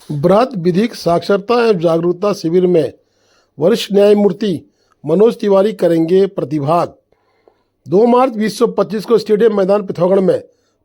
बृहद विधिक साक्षरता एवं जागरूकता शिविर में वरिष्ठ न्यायमूर्ति मनोज तिवारी करेंगे प्रतिभाग। 2 मार्च 2025 को स्टेडियम मैदान पिथौरागढ़ में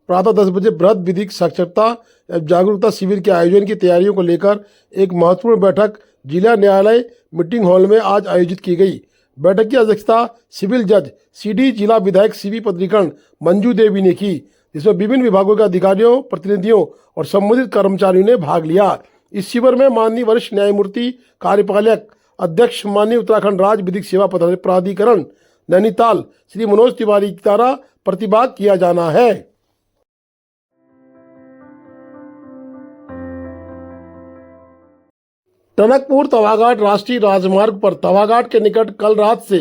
प्रातः 10 बजे बृहद विधिक साक्षरता एवं जागरूकता शिविर के आयोजन की तैयारियों को लेकर एक महत्वपूर्ण बैठक जिला न्यायालय मीटिंग हॉल में आज आयोजित की गई। बैठक की अध्यक्षता सिविल जज सीडी जिला विधायक सीवी पत्रिकरण मंजू देवी ने की, जिसमें विभिन्न विभागों के अधिकारियों, प्रतिनिधियों और संबंधित कर्मचारियों ने भाग लिया। इस शिविर में माननीय वरिष्ठ न्यायमूर्ति कार्यपालक अध्यक्ष माननीय उत्तराखंड राज्य विधिक सेवा प्राधिकरण नैनीताल श्री मनोज तिवारी द्वारा प्रतिभाग किया जाना है। टनकपुर तवाघाट राष्ट्रीय राजमार्ग पर तवाघाट के निकट कल रात से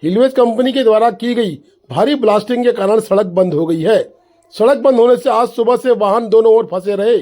हिलवेज कंपनी के द्वारा की गई भारी ब्लास्टिंग के कारण सड़क बंद हो गई है। सड़क बंद होने से आज सुबह से वाहन दोनों ओर फंसे रहे।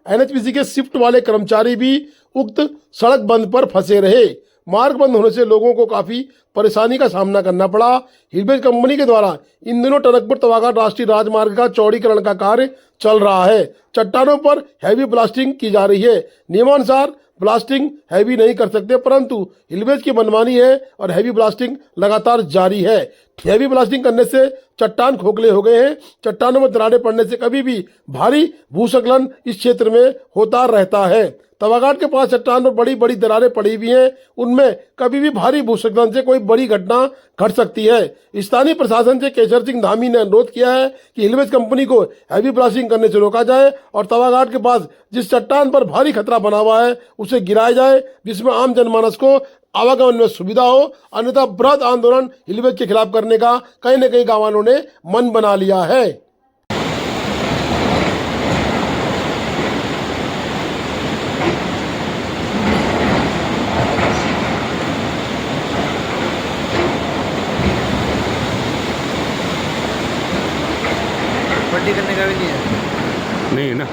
एनएचपीसी के शिफ्ट वाले कर्मचारी भी उक्त सड़क बंद पर फंसे रहे। मार्ग बंद होने से लोगों को काफी परेशानी का सामना करना पड़ा। हिलवेज कंपनी के द्वारा इन दिनों टनकपुर तवाघाट राष्ट्रीय राजमार्ग का चौड़ीकरण का कार्य चल रहा है। चट्टानों पर हैवी ब्लास्टिंग की जा रही है। नियमानुसार ब्लास्टिंग हैवी नहीं कर सकते, परंतु हिलवेज की मनमानी है और हैवी ब्लास्टिंग लगातार जारी है। हैवी ब्लास्टिंग करने से चट्टान खोखले हो गए हैं। चट्टानों में दरारें पड़ने से कभी भी भारी भूस्खलन इस क्षेत्र में होता रहता है। तवाघाट के पास चट्टान पर बड़ी बड़ी दरारें पड़ी हुई हैं, उनमें कभी भी भारी भूस्खलन से कोई बड़ी घटना घट सकती है। स्थानीय प्रशासन से केशर सिंह धामी ने अनुरोध किया है कि हिलवेज कंपनी को हैवी ब्लास्टिंग करने से रोका जाए और तवाघाट के पास जिस चट्टान पर भारी खतरा बना हुआ है उसे गिराया जाए, जिसमें आम जनमानस को आवागमन में सुविधा हो। अन्यथा बृहद आंदोलन हिलवेज के खिलाफ करने का कहीं न कहीं गाँव वालों ने मन बना लिया है। पट्टी करने का भी नहीं है। नहीं है ना।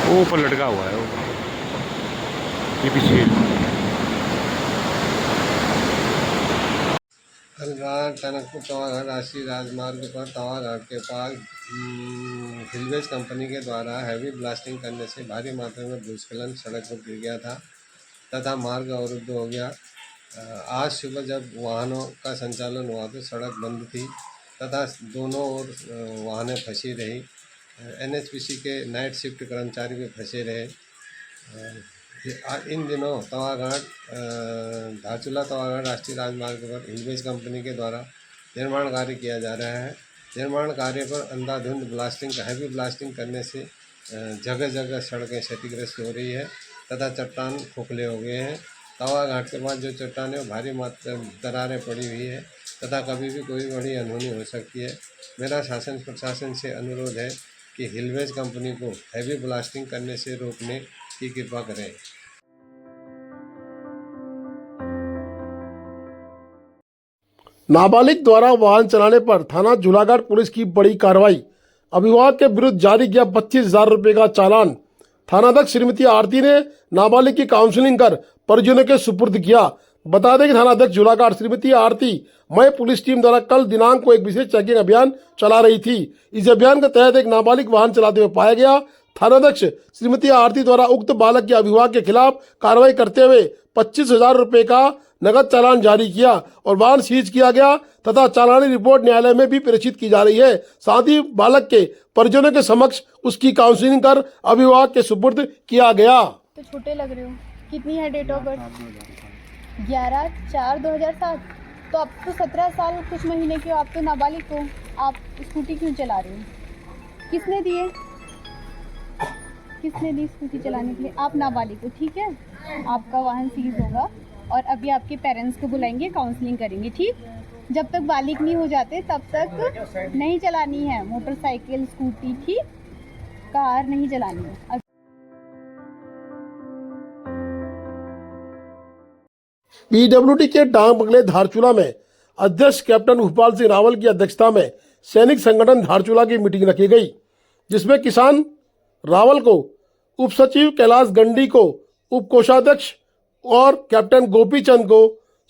वो ऊपर लटका हुआ है वो, ये पीछे। कल रात टनकपुर तवाघाट राष्ट्रीय राजमार्ग पर तवाघाट के पास हिलवेज कंपनी के द्वारा हैवी ब्लास्टिंग करने से भारी मात्रा में भूस्खलन सड़क पर गिर गया था तथा मार्ग अवरुद्ध हो गया। आज सुबह जब वाहनों का संचालन हुआ तो सड़क बंद थी तथा दोनों ओर वाहनें फंसी रही। एनएचपीसी के नाइट शिफ्ट कर्मचारी भी फंसे रहे। इन दिनों तवाघाट धारचूला तवाघाट राष्ट्रीय राजमार्ग पर हिलवेज कंपनी के द्वारा निर्माण कार्य किया जा रहा है। निर्माण कार्य पर अंधाधुंध ब्लास्टिंग हैवी ब्लास्टिंग करने से जगह जगह सड़कें क्षतिग्रस्त हो रही है तथा चट्टान खोखले हो गए हैं। तवाघाट के पास जो चट्टान है भारी मात्रा दरारें पड़ी हुई है तथा कभी भी कोई बड़ी अनहोनी हो सकती है। मेरा शासन प्रशासन से अनुरोध है कि हिलवेज कंपनी को हैवी ब्लास्टिंग करने से रोकने की कृपा करें। नाबालिग द्वारा वाहन चलाने पर थाना झूलाघाट पुलिस की बड़ी कार्रवाई। अभिभावक के विरुद्ध जारी किया 25,000 रुपये का चालान। थानाध्यक्ष श्रीमती आरती ने नाबालिग की काउंसलिंग कर परिजनों के सुपुर्द किया। बता दें कि थानाध्यक्ष झूलाघाट श्रीमती आरती मय पुलिस टीम द्वारा कल दिनांक को एक विशेष चेकिंग अभियान चला रही थी। इस अभियान के तहत एक नाबालिग वाहन चलाते हुए पाया गया। थानाध्यक्ष श्रीमती आरती द्वारा उक्त बालक के अभिभावक के खिलाफ कार्रवाई करते हुए 25,000 रुपये का नगद चालान जारी किया और वाहन सीज किया गया तथा चालानी रिपोर्ट न्यायालय में भी प्रेषित की जा रही है। साथ ही बालक के परिजनों के समक्ष उसकी काउंसलिंग कर अभिभावक के सुपुर्द किया गया। तो छोटे लग रहे हो। कितनी है डेट ऑफ बर्थ? 11/4/2007। तो आप तो 17 साल कुछ महीने के हो, आप तो नाबालिग हो। आप स्कूटी क्यों चला रहे हो? किसने दिए? किसने दी स्कूटी चलाने के लिए? आप नाबालिग हो, ठीक है। आपका वाहन सीज होगा और अभी आपके पेरेंट्स को बुलाएंगे, काउंसलिंग करेंगे, ठीक। जब तक बालिग नहीं हो जाते तब तक नहीं चलानी है मोटरसाइकिल, स्कूटी, ठीक। कार नहीं चलानी है। पीडब्ल्यूडी के डांग बंगले धारचूला में अध्यक्ष कैप्टन भूपाल सिंह रावल की अध्यक्षता में सैनिक संगठन धारचूला की मीटिंग रखी गई, जिसमें किसान रावल को, उप सचिव कैलाश गंडी को उप कोषाध्यक्ष और कैप्टन गोपी चंद को,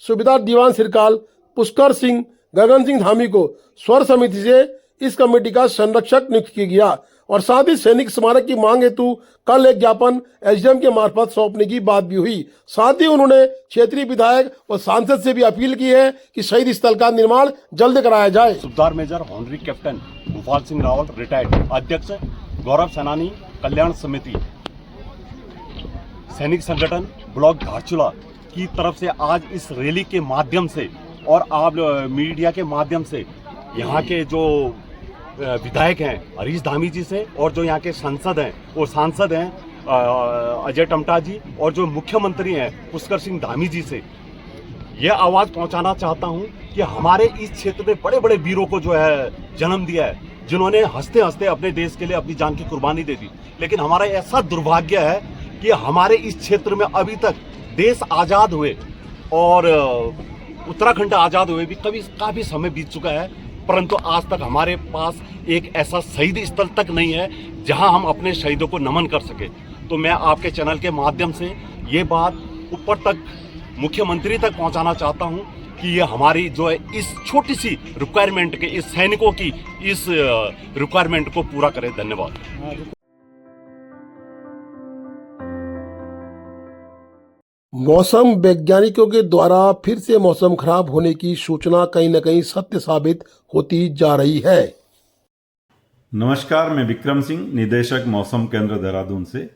सुबेदार दीवान सिरकाल पुष्कर सिंह, गगन सिंह धामी को स्वर समिति से इस कमेटी का संरक्षक नियुक्त किया गया और साथ ही सैनिक स्मारक की मांग हेतु कल एक ज्ञापन एसडीएम के मार्फत सौंपने की बात भी हुई। साथ ही उन्होंने क्षेत्रीय विधायक और सांसद से भी अपील की है कि शहीद स्थल का निर्माण जल्द कराया जाए। Subedar major honorary captain Bhupal Singh Rawal retired, अध्यक्ष गौरव सेनानी कल्याण समिति, सैनिक संगठन ब्लॉक धारचूला की तरफ से आज इस रैली के माध्यम से और आप मीडिया के माध्यम से यहाँ के जो विधायक हैं हरीश धामी जी से और जो यहाँ के सांसद हैं अजय टमटा जी और जो मुख्यमंत्री हैं पुष्कर सिंह धामी जी से यह आवाज़ पहुंचाना चाहता हूं कि हमारे इस क्षेत्र में बड़े बड़े वीरों को जो है जन्म दिया है, जिन्होंने हंसते हंसते अपने देश के लिए अपनी जान की कुर्बानी दे दी। लेकिन हमारा ऐसा दुर्भाग्य है कि हमारे इस क्षेत्र में अभी तक देश आज़ाद हुए और उत्तराखंड आज़ाद हुए भी काफ़ी समय बीत चुका है, परंतु आज तक हमारे पास एक ऐसा शहीद स्थल तक नहीं है जहां हम अपने शहीदों को नमन कर सके। तो मैं आपके चैनल के माध्यम से ये बात ऊपर तक मुख्यमंत्री तक पहुंचाना चाहता हूं कि ये हमारी जो है इस छोटी सी रिक्वायरमेंट के, इस सैनिकों की इस रिक्वायरमेंट को पूरा करें। धन्यवाद। मौसम वैज्ञानिकों के द्वारा फिर से मौसम खराब होने की सूचना कहीं न कहीं सत्य साबित होती जा रही है। नमस्कार, मैं विक्रम सिंह, निदेशक मौसम केंद्र देहरादून से।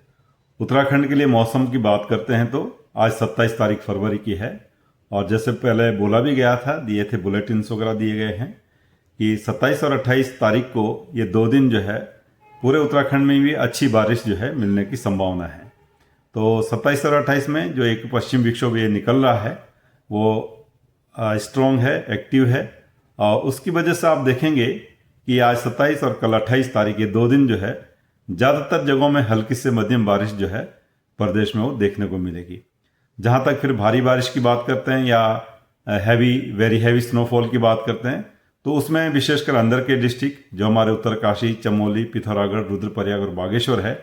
उत्तराखंड के लिए मौसम की बात करते हैं तो आज 27 तारीख फरवरी की है और जैसे पहले बोला भी गया था, दिए थे बुलेटिन वगैरह दिए गए हैं कि 27 और 28 तारीख को ये 2 दिन जो है पूरे उत्तराखंड में भी अच्छी बारिश जो है मिलने की संभावना है। तो 27 और 28 में जो एक पश्चिम विक्षोभ ये निकल रहा है वो स्ट्रॉन्ग है, एक्टिव है और उसकी वजह से आप देखेंगे कि आज 27 और कल 28 तारीख ये 2 दिन जो है ज़्यादातर जगहों में हल्की से मध्यम बारिश जो है प्रदेश में वो देखने को मिलेगी। जहाँ तक फिर भारी बारिश की बात करते हैं या वेरी हैवी स्नोफॉल की बात करते हैं तो उसमें विशेषकर अंदर के डिस्ट्रिक्ट जो हमारे उत्तरकाशी, चमोली, पिथौरागढ़, रुद्रप्रयाग और बागेश्वर है,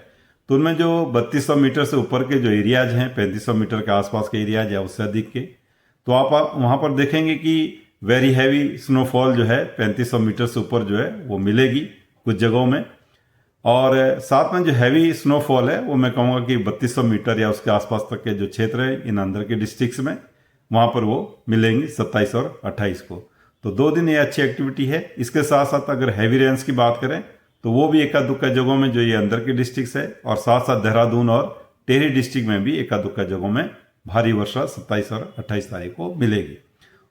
तो उनमें जो 3200 मीटर से ऊपर के जो एरियाज हैं, 3500 मीटर के आसपास के एरियाज या उससे अधिक के, तो आप वहाँ पर देखेंगे कि वेरी हैवी स्नोफॉल जो है 3500 मीटर से ऊपर जो है वो मिलेगी कुछ जगहों में। और साथ में जो हैवी स्नोफॉल है वो मैं कहूँगा कि 3200 मीटर या उसके आसपास तक के जो क्षेत्र है इन अंदर के डिस्ट्रिक्ट्स में, वहाँ पर वो मिलेंगी 27 और 28 को। तो 2 दिन ये अच्छी एक्टिविटी है। इसके साथ साथ अगर हैवी रेंज की बात करें तो वो भी एका दुक्का जगहों में जो ये अंदर के डिस्ट्रिक्ट्स है और साथ साथ देहरादून और टिहरी डिस्ट्रिक्ट में भी एका दुक्का जगहों में भारी वर्षा 27 और 28 तारीख को मिलेगी।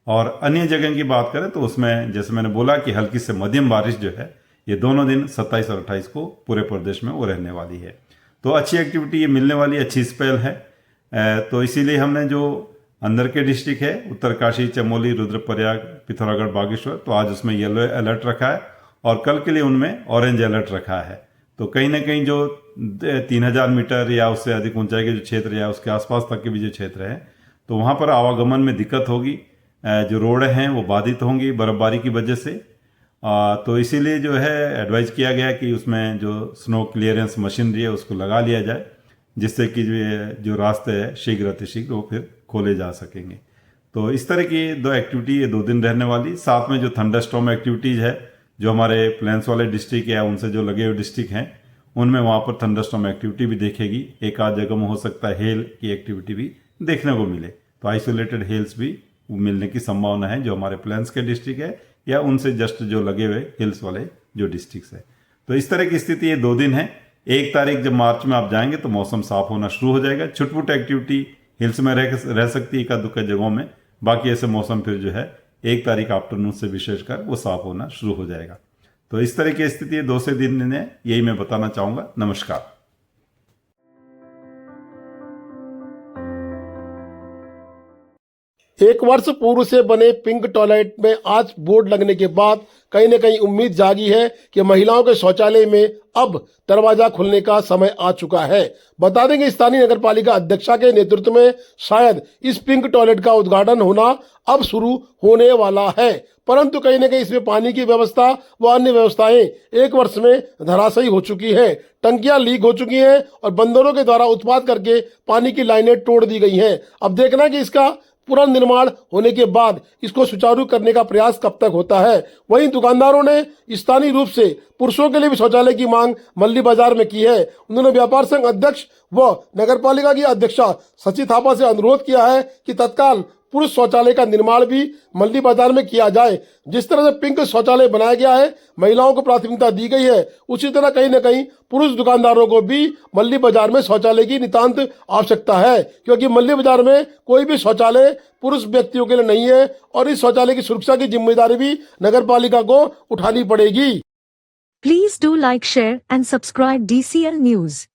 और अन्य जगह की बात करें तो उसमें जैसे मैंने बोला कि हल्की से मध्यम बारिश जो है ये दोनों दिन 27 और 28 को पूरे प्रदेश में वो रहने वाली है। तो अच्छी एक्टिविटी ये मिलने वाली अच्छी स्पेल है। तो इसीलिए हमने जो अंदर के डिस्ट्रिक्ट है उत्तरकाशी, चमोली, रुद्रप्रयाग, पिथौरागढ़, बागेश्वर, तो आज उसमें येलो अलर्ट रखा है और कल के लिए उनमें ऑरेंज अलर्ट रखा है। तो कहीं ना कहीं जो 3000 मीटर या उससे अधिक ऊंचाई के जो क्षेत्र या उसके आसपास तक के भी जो क्षेत्र है तो वहाँ पर आवागमन में दिक्कत होगी, जो रोड हैं वो बाधित होंगी बर्फबारी की वजह से। तो इसीलिए जो है एडवाइज किया गया कि उसमें जो स्नो क्लियरेंस मशीनरी है उसको लगा लिया जाए, जिससे कि जो रास्ते है शीघ्र अतिशीघ्र वो फिर खोले जा सकेंगे। तो इस तरह की 2 एक्टिविटी ये 2 दिन रहने वाली। साथ में जो थंडरस्टॉर्म एक्टिविटीज़ है जो हमारे प्लेन्स वाले डिस्ट्रिक्ट या उनसे जो लगे हुए डिस्ट्रिक्ट हैं उनमें वहाँ पर थंडरस्टॉर्म एक्टिविटी भी देखेगी। एक आध जगह में हो सकता है हेल की एक्टिविटी भी देखने को मिले, तो आइसोलेटेड हेल्स भी मिलने की संभावना है जो हमारे प्लेन्स के डिस्ट्रिक्ट है या उनसे जस्ट जो लगे हुए हिल्स वाले जो डिस्ट्रिक्ट्स है। तो इस तरह की स्थिति ये 2 दिन है। 1 तारीख जब मार्च में आप जाएंगे तो मौसम साफ होना शुरू हो जाएगा। छुटपुट एक्टिविटी हिल्स में रह सकती है एका दुक्का जगहों में, बाकी ऐसे मौसम फिर जो है 1 तारीख आफ्टरनून से विशेषकर वो साफ होना शुरू हो जाएगा। तो इस तरह की स्थिति 2 से 3 दिन है, यही मैं बताना चाहूँगा। नमस्कार। एक वर्ष पूर्व से बने पिंक टॉयलेट में आज बोर्ड लगने के बाद कहीं न कहीं उम्मीद जागी है कि महिलाओं के शौचालय में अब दरवाजा खुलने का समय आ चुका है। बता दें कि स्थानीय नगरपालिका अध्यक्षा के नेतृत्व में शायद इस पिंक टॉयलेट का उद्घाटन होना अब शुरू होने वाला है। परंतु कहीं न कहीं इसमें पानी की व्यवस्था व अन्य व्यवस्थाएं 1 वर्ष में धराशायी हो चुकी है। टंकियां लीक हो चुकी हैं और बंदरों के द्वारा उत्पाद करके पानी की लाइनें तोड़ दी गई हैं। अब देखना है कि इसका पुनर्निर्माण होने के बाद इसको सुचारू करने का प्रयास कब तक होता है। वहीं दुकानदारों ने स्थानीय रूप से पुरुषों के लिए भी शौचालय की मांग मल्ली बाजार में की है। उन्होंने व्यापार संघ अध्यक्ष व नगरपालिका की अध्यक्षा सची थापा से अनुरोध किया है कि तत्काल पुरुष शौचालय का निर्माण भी मल्ली बाजार में किया जाए। जिस तरह से पिंक शौचालय बनाया गया है, महिलाओं को प्राथमिकता दी गई है, उसी तरह कहीं न कहीं पुरुष दुकानदारों को भी मल्ली बाजार में शौचालय की नितांत आवश्यकता है, क्योंकि मल्ली बाजार में कोई भी शौचालय पुरुष व्यक्तियों के लिए नहीं है और इस शौचालय की सुरक्षा की जिम्मेदारी भी नगरपालिका को उठानी पड़ेगी। Please do like, share and subscribe DCL News.